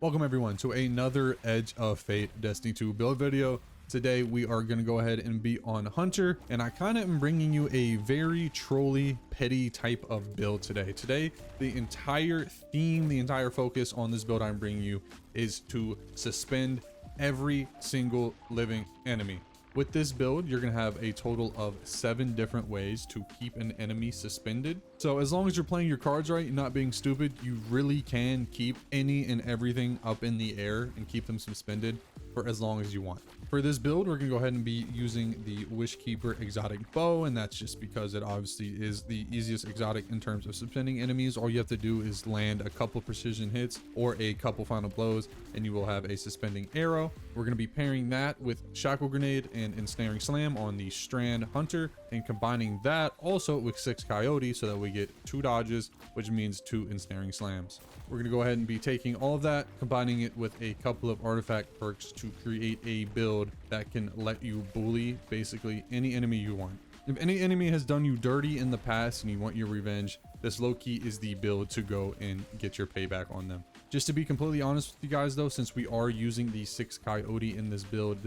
Welcome everyone to another Edge of Fate Destiny 2 build video. Today we are going to go ahead and be on Hunter, and I kind of am bringing you a very trolly, petty type of build today. Today, the entire theme, the entire focus on this build I'm bringing you is to suspend every single living enemy. With this build, you're going to have a total of 7 different ways to keep an enemy suspended. So as long as you're playing your cards right and not being stupid, you really can keep any and everything up in the air and keep them suspended for as long as you want. For this build, we're going to go ahead and be using the Wishkeeper exotic bow, and that's just because it obviously is the easiest exotic in terms of suspending enemies. All you have to do is land a couple precision hits or a couple final blows, and you will have a suspending arrow. We're going to be pairing that with shackle grenade and ensnaring slam on the Strand Hunter, and combining that also with 6 coyote so that we get 2 dodges, which means 2 ensnaring slams. We're going to go ahead and be taking all of that, combining it with a couple of artifact perks to create a build that can let you bully basically any enemy you want. If any enemy has done you dirty in the past and you want your revenge, this low-key is the build to go and get your payback on them. Just to be completely honest with you guys though, since we are using the 6 coyote in this build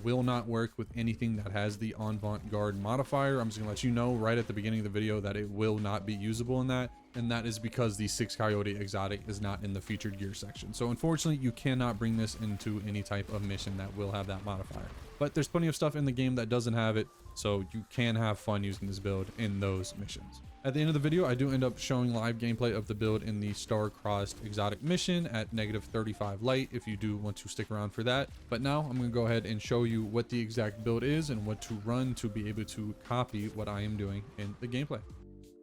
will not work with anything that has the avant-garde modifier. I'm just gonna let you know right at the beginning of the video that it will not be usable in that, and that is because the 6 coyote exotic is not in the featured gear section. So unfortunately, you cannot bring this into any type of mission that will have that modifier. But there's plenty of stuff in the game that doesn't have it, so you can have fun using this build in those missions. At the end of the video, I do end up showing live gameplay of the build in the star-crossed exotic mission at -35 light if you do want to stick around for that. But now I'm going to go ahead and show you what the exact build is and what to run to be able to copy what I am doing in the gameplay.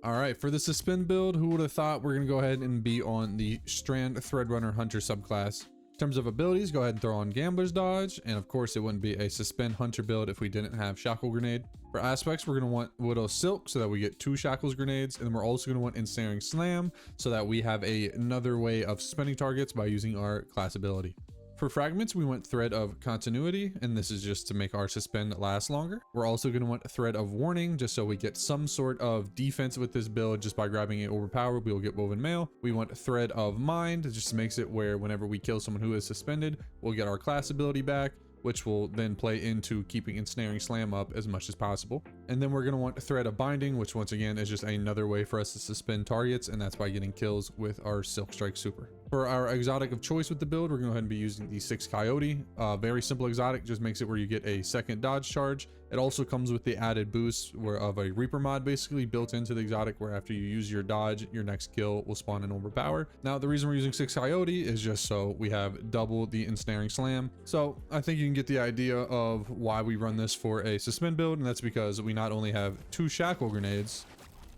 All right, for the suspend build, who would have thought we're going to go ahead and be on the Strand Threadrunner Hunter subclass. In terms of abilities, go ahead and throw on Gambler's Dodge, and of course it wouldn't be a suspend Hunter build if we didn't have Shackle Grenade. For aspects, we're going to want Widow's Silk so that we get 2 Shackles Grenades, and then we're also going to want Ensnaring Slam so that we have another way of suspending targets by using our class ability. For fragments, we want Thread of Continuity, and this is just to make our suspend last longer. We're also going to want Thread of Warning, just so we get some sort of defense with this build. Just by grabbing it overpowered, we will get Woven Mail. We want Thread of Mind, it just makes it where whenever we kill someone who is suspended, we'll get our class ability back, which will then play into keeping Ensnaring Slam up as much as possible. And then we're going to want Thread of Binding, which once again is just another way for us to suspend targets, and that's by getting kills with our Silk Strike Super. For our exotic of choice with the build, we're going to go ahead and be using the 6 Coyote. Very simple exotic, just makes it where you get a second dodge charge. It also comes with the added boost of a Reaper mod basically built into the exotic, where after you use your dodge, your next kill will spawn an overpower. Now, the reason we're using 6 Coyote is just so we have double the Ensnaring Slam. So I think you can get the idea of why we run this for a suspend build, and that's because we not only have 2 Shackle Grenades,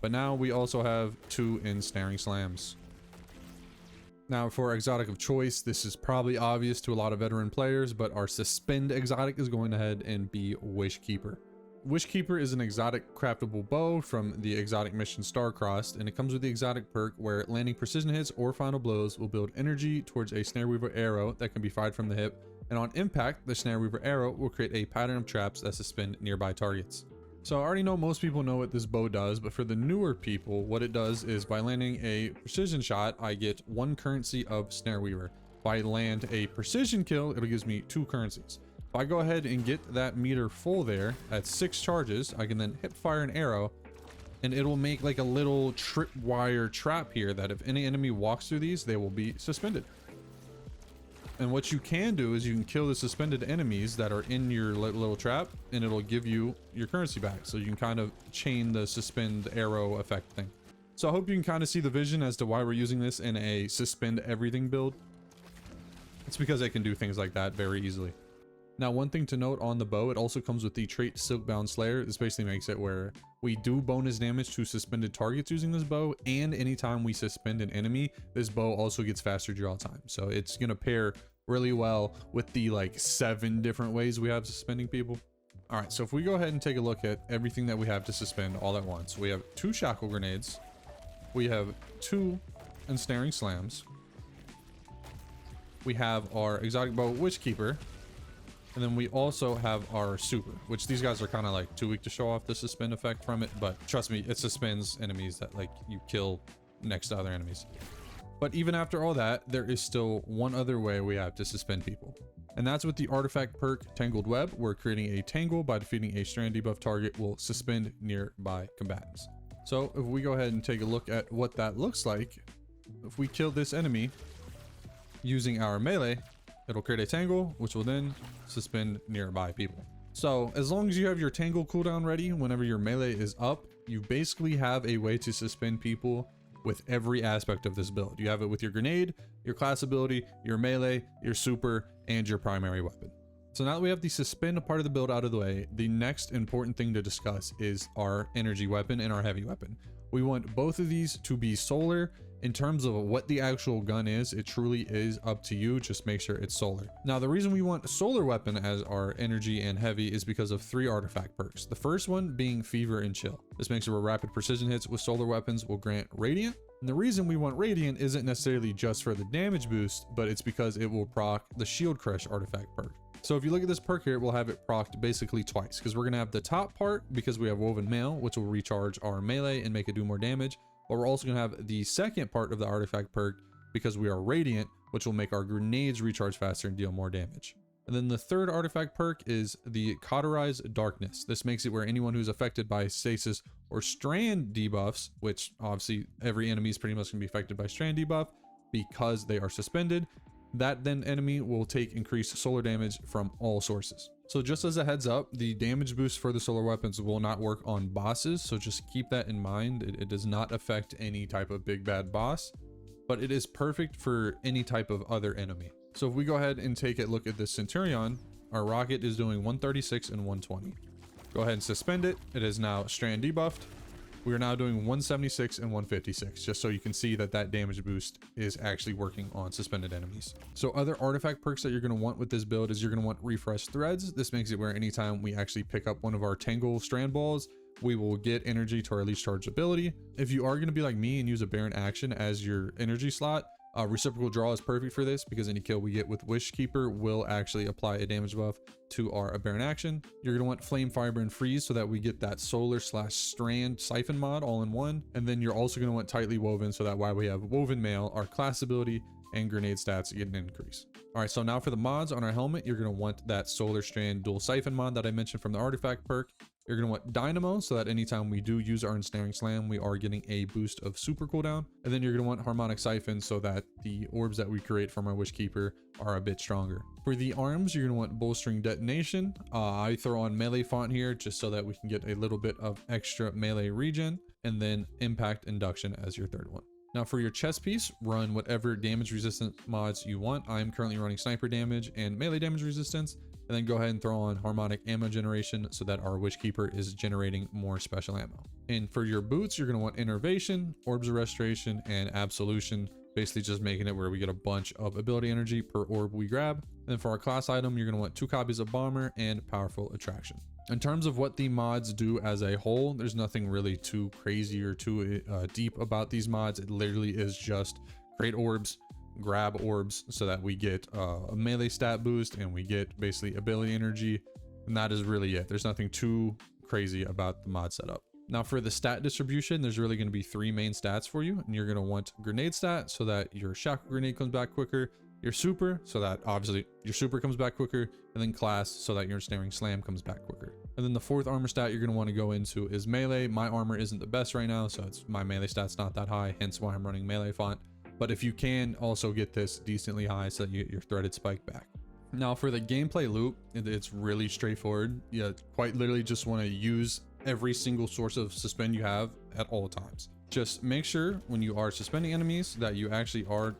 but now we also have 2 Ensnaring Slams. Now for exotic of choice, this is probably obvious to a lot of veteran players, but our suspend exotic is going ahead and be Wishkeeper. Wishkeeper is an exotic craftable bow from the exotic mission Star-Crossed, and it comes with the exotic perk where landing precision hits or final blows will build energy towards a Snare Weaver arrow that can be fired from the hip, and on impact, the Snare Weaver arrow will create a pattern of traps that suspend nearby targets. So I already know most people know what this bow does, but for the newer people, what it does is by landing a precision shot, I get 1 currency of Snare Weaver. If I land a precision kill, it gives me 2 currencies. If I go ahead and get that meter full there at 6 charges, I can then hip fire an arrow, and it'll make like a little tripwire trap here that if any enemy walks through these, they will be suspended. And what you can do is you can kill the suspended enemies that are in your little trap, and it'll give you your currency back. So you can kind of chain the suspend arrow effect thing. So I hope you can kind of see the vision as to why we're using this in a suspend everything build. It's because it can do things like that very easily. Now, one thing to note on the bow, it also comes with the trait Silkbound Slayer. This basically makes it where we do bonus damage to suspended targets using this bow, and anytime we suspend an enemy, this bow also gets faster draw time. So it's going to pair really well with the like 7 different ways we have suspending people. All right, so if we go ahead and take a look at everything that we have to suspend all at once, we have 2 Shackle Grenades, we have 2 Ensnaring Slams, we have our exotic bow Wishkeeper, and then we also have our super, which these guys are kind of like too weak to show off the suspend effect from it, but trust me, it suspends enemies that like you kill next to other enemies. But even after all that, there is still one other way we have to suspend people. And that's with the artifact perk Tangled Web, where creating a tangle by defeating a strand debuff target will suspend nearby combatants. So if we go ahead and take a look at what that looks like, if we kill this enemy using our melee, it'll create a tangle, which will then suspend nearby people. So as long as you have your tangle cooldown ready whenever your melee is up, you basically have a way to suspend people with every aspect of this build. You have it with your grenade, your class ability, your melee, your super, and your primary weapon. So now that we have the suspend part of the build out of the way, the next important thing to discuss is our energy weapon and our heavy weapon. We want both of these to be solar. In terms of what the actual gun is, it truly is up to you. Just make sure it's solar. Now, the reason we want solar weapon as our energy and heavy is because of 3 artifact perks. The first one being Fever and Chill. This makes it where rapid precision hits with solar weapons will grant Radiant. And the reason we want Radiant isn't necessarily just for the damage boost, but it's because it will proc the Shield Crush artifact perk. So if you look at this perk here, we'll have it procced basically twice, because we're going to have the top part because we have Woven Mail, which will recharge our melee and make it do more damage. But we're also going to have the second part of the artifact perk because we are Radiant, which will make our grenades recharge faster and deal more damage. And then the third artifact perk is the Cauterize Darkness. This makes it where anyone who's affected by stasis or strand debuffs, which obviously every enemy is pretty much going to be affected by strand debuff because they are suspended, that then enemy will take increased solar damage from all sources. So just as a heads up, the damage boost for the solar weapons will not work on bosses, so just keep that in mind. It does not affect any type of big bad boss, but it is perfect for any type of other enemy. So if we go ahead and take a look at this Centurion, our rocket is doing 136 and 120. Go ahead and suspend it. It is now strand debuffed. We are now doing 176 and 156, just so you can see that that damage boost is actually working on suspended enemies. So other artifact perks that you're going to want with this build is you're going to want Refresh Threads. This makes it where anytime we actually pick up one of our Tangle Strand Balls, we will get energy to our least charge ability. If you are going to be like me and use a Baron action as your energy slot, Reciprocal Draw is perfect for this because any kill we get with Wishkeeper will actually apply a damage buff to our Baron action. You're going to want Flame, Fiber, and Freeze so that we get that solar / strand siphon mod all in one. And then you're also going to want Tightly Woven so that while we have Woven Mail, our class ability and grenade stats get an increase. All right, so now for the mods on our helmet, you're going to want that Solar Strand Dual Siphon mod that I mentioned from the artifact perk. You're going to want Dynamo so that anytime we do use our Ensnaring Slam, we are getting a boost of super cooldown. And then you're going to want Harmonic Siphon so that the orbs that we create from our Wishkeeper are a bit stronger. For the arms, you're going to want Bolstering Detonation. I throw on Melee Font here just so that we can get a little bit of extra melee regen, and then Impact Induction as your third one. Now for your chest piece, run whatever damage resistant mods you want. I'm currently running sniper damage and melee damage resistance, and then go ahead and throw on harmonic ammo generation so that our Wishkeeper is generating more special ammo. And for your boots, you're going to want Innervation, Orbs of Restoration, and Absolution, basically just making it where we get a bunch of ability energy per orb we grab. And then for our class item, you're going to want 2 copies of Bomber and Powerful Attraction. In terms of what the mods do as a whole, there's nothing really too crazy or too deep about these mods. It literally is just create orbs, grab orbs so that we get a melee stat boost and we get basically ability energy, and that is really it. There's nothing too crazy about the mod setup. Now for the stat distribution, there's really going to be 3 main stats for you, and you're going to want grenade stat so that your shackle grenade comes back quicker, your super so that obviously your super comes back quicker, and then class so that your ensnaring slam comes back quicker. And then the 4th armor stat you're going to want to go into is melee. My armor isn't the best right now, so it's my melee stat's not that high, hence why I'm running melee font. But if you can also get this decently high so that you get your threaded spike back. Now for the gameplay loop, it's really straightforward. You quite literally just want to use every single source of suspend you have at all times. Just make sure when you are suspending enemies that you actually are,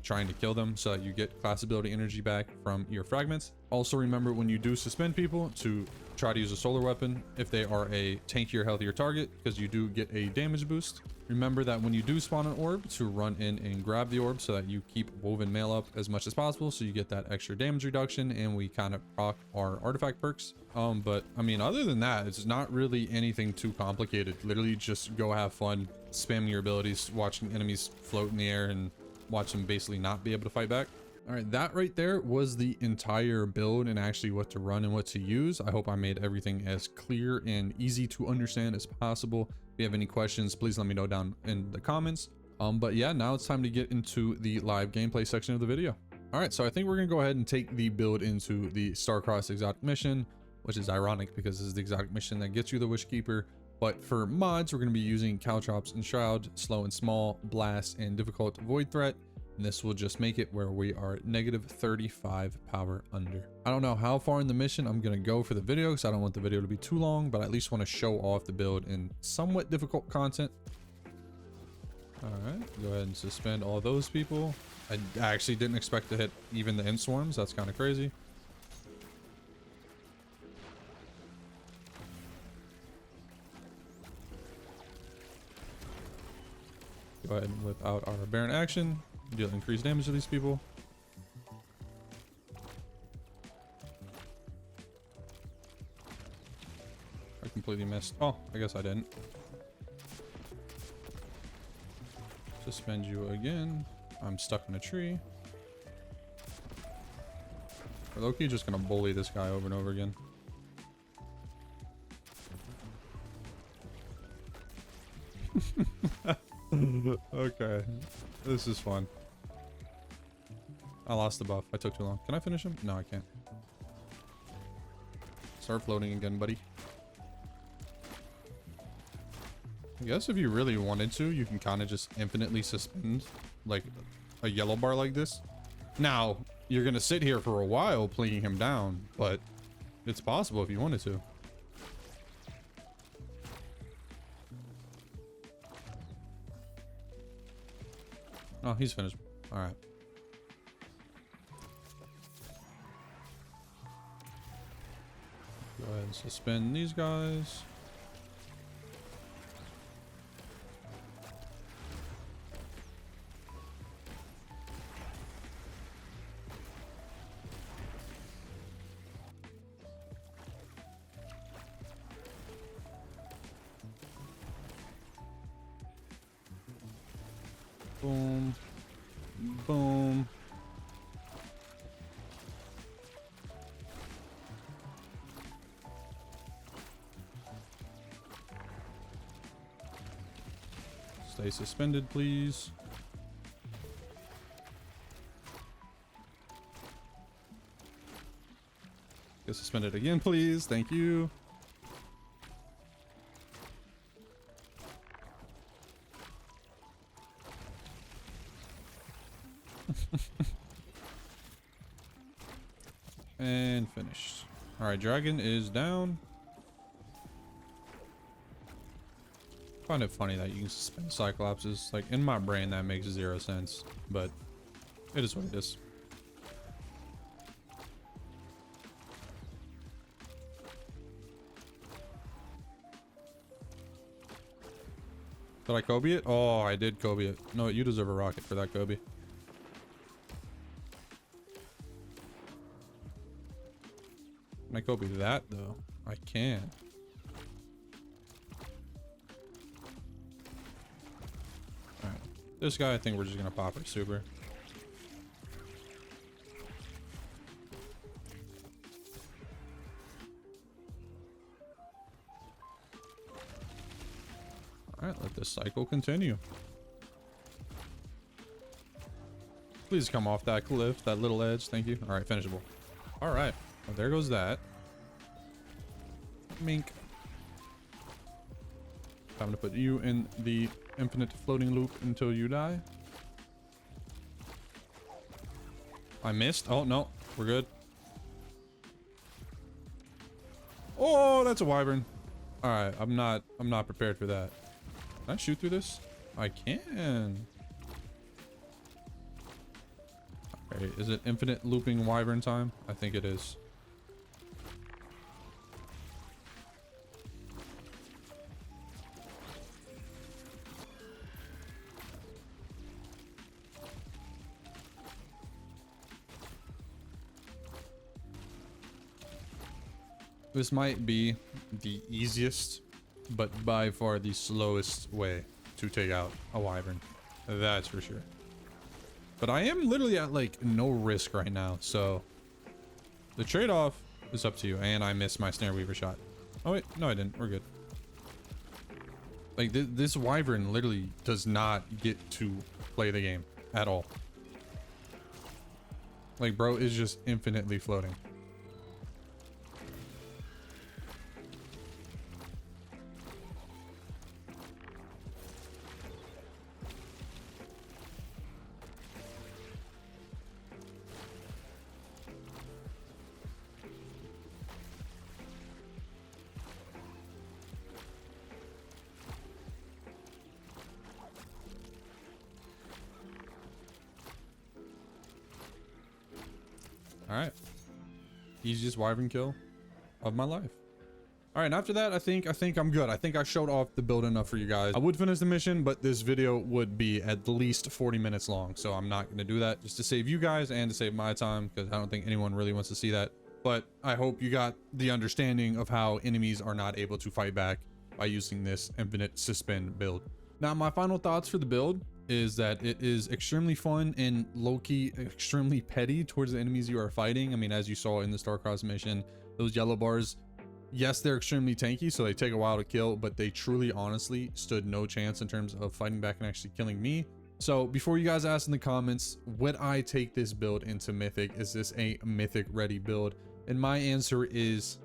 trying to kill them so that you get class ability energy back from your fragments. Also remember when you do suspend people to try to use a solar weapon if they are a tankier, healthier target, because you do get a damage boost. Remember that when you do spawn an orb to run in and grab the orb so that you keep Woven Mail up as much as possible so you get that extra damage reduction, and we kind of proc our artifact perks. But I mean, other than that, it's not really anything too complicated. Literally just go have fun spamming your abilities, watching enemies float in the air and watch them basically not be able to fight back. All right, that right there was the entire build and actually what to run and what to use. I hope I made everything as clear and easy to understand as possible. If you have any questions, please let me know down in the comments. But yeah, now it's time to get into the live gameplay section of the video. All right, so I think we're gonna go ahead and take the build into the Starcross exotic mission, which is ironic because this is the exotic mission that gets you the wishkeeper. But for mods, we're gonna be using caltrops and shroud, slow and small, blast, and difficult void threat. And this will just make it where we are negative 35 power under. I don't know how far in the mission I'm gonna go for the video because I don't want the video to be too long, but I at least want to show off the build in somewhat difficult content. All right, go ahead and suspend all those people. I actually didn't expect to hit even the int swarms. That's kind of crazy. Go ahead and whip out our Baron action. Deal increased damage to these people. I completely missed. Oh, I guess I didn't. Suspend you again. I'm stuck in a tree. We're low-key just gonna bully this guy over and over again. Okay, this is fun. I lost the buff. I took too long. Can I finish him? No, I can't. Start floating again, buddy. I guess if you really wanted to, you can kind of just infinitely suspend like a yellow bar like this. Now, you're going to sit here for a while playing him down, but it's possible if you wanted to. Oh, he's finished. All right. Go ahead and suspend these guys. Boom. Boom. Stay suspended, please. Get suspended again, please. Thank you. And finished. All right, dragon is down. I find it funny that you can suspend cyclopses. Like, in my brain that makes 0 sense, but it is what it is. Did I Kobe it? Oh, I did Kobe it. No, you deserve a rocket for that, Kobe. Can I Kobe that though? I can. Alright. This guy, I think we're just gonna pop our super. Alright, let this cycle continue. Please come off that cliff, that little edge. Thank you. Alright, finishable. Alright. Well, there goes that. Mink. Time to put you in the infinite floating loop until you die. I missed. Oh, no. We're good. Oh, that's a wyvern. Alright, I'm not prepared for that. Can I shoot through this? I can. Alright, is it infinite looping wyvern time? I think it is. This might be the easiest, but by far the slowest way to take out a wyvern. That's for sure. But I am literally at like no risk right now, so the trade-off is up to you. And I missed my snare weaver shot. Oh wait, no I didn't. We're good. Like this wyvern literally does not get to play the game at all. Like, bro is just infinitely floating. All right, easiest wyvern kill of my life. All right, and after that, I think I'm good. I think I showed off the build enough for you guys. I would finish the mission, but this video would be at least 40 minutes long, so I'm not going to do that, just to save you guys and to save my time, because I don't think anyone really wants to see that. But I hope you got the understanding of how enemies are not able to fight back by using this infinite suspend build. Now, my final thoughts for the build is that it is extremely fun and low-key extremely petty towards the enemies you are fighting. I mean, as you saw in the Aztecross mission, those yellow bars, yes, they're extremely tanky, so they take a while to kill, but they truly honestly stood no chance in terms of fighting back and actually killing me. So before you guys ask in the comments, would I take this build into mythic? Is this a mythic ready build? And my answer is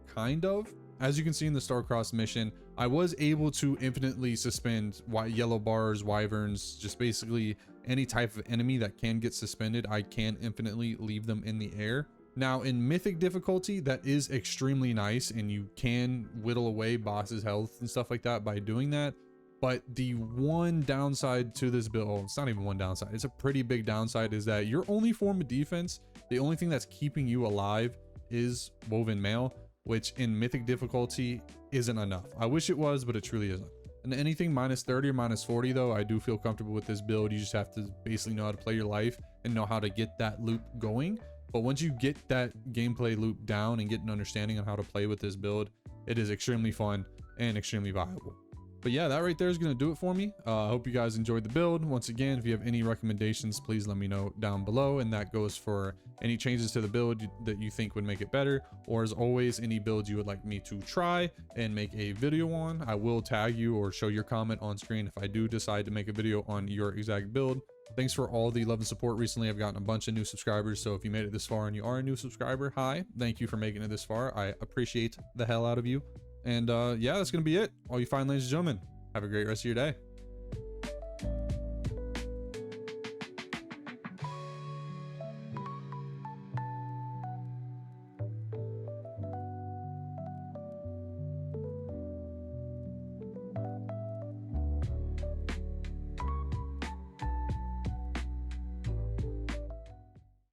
kind of. As you can see in the Aztecross mission, I was able to infinitely suspend yellow bars, wyverns, just basically any type of enemy that can get suspended. I can infinitely leave them in the air. Now in mythic difficulty, that is extremely nice, and you can whittle away bosses' health and stuff like that by doing that. But the one downside to this build, oh, it's not even one downside, it's a pretty big downside, is that your only form of defense, the only thing that's keeping you alive is woven mail, which in mythic difficulty isn't enough. I wish it was, but it truly isn't. And anything minus 30 or minus 40 though, I do feel comfortable with this build. You just have to basically know how to play your life and know how to get that loop going. But once you get that gameplay loop down and get an understanding on how to play with this build, it is extremely fun and extremely viable. But yeah, that right there is going to do it for me. I hope you guys enjoyed the build. Once again, if you have any recommendations, please let me know down below. And that goes for any changes to the build that you think would make it better. Or as always, any builds you would like me to try and make a video on. I will tag you or show your comment on screen if I do decide to make a video on your exact build. Thanks for all the love and support recently. I've gotten a bunch of new subscribers. So if you made it this far and you are a new subscriber, hi, thank you for making it this far. I appreciate the hell out of you. And yeah, that's going to be it. All you fine ladies and gentlemen, have a great rest of your day.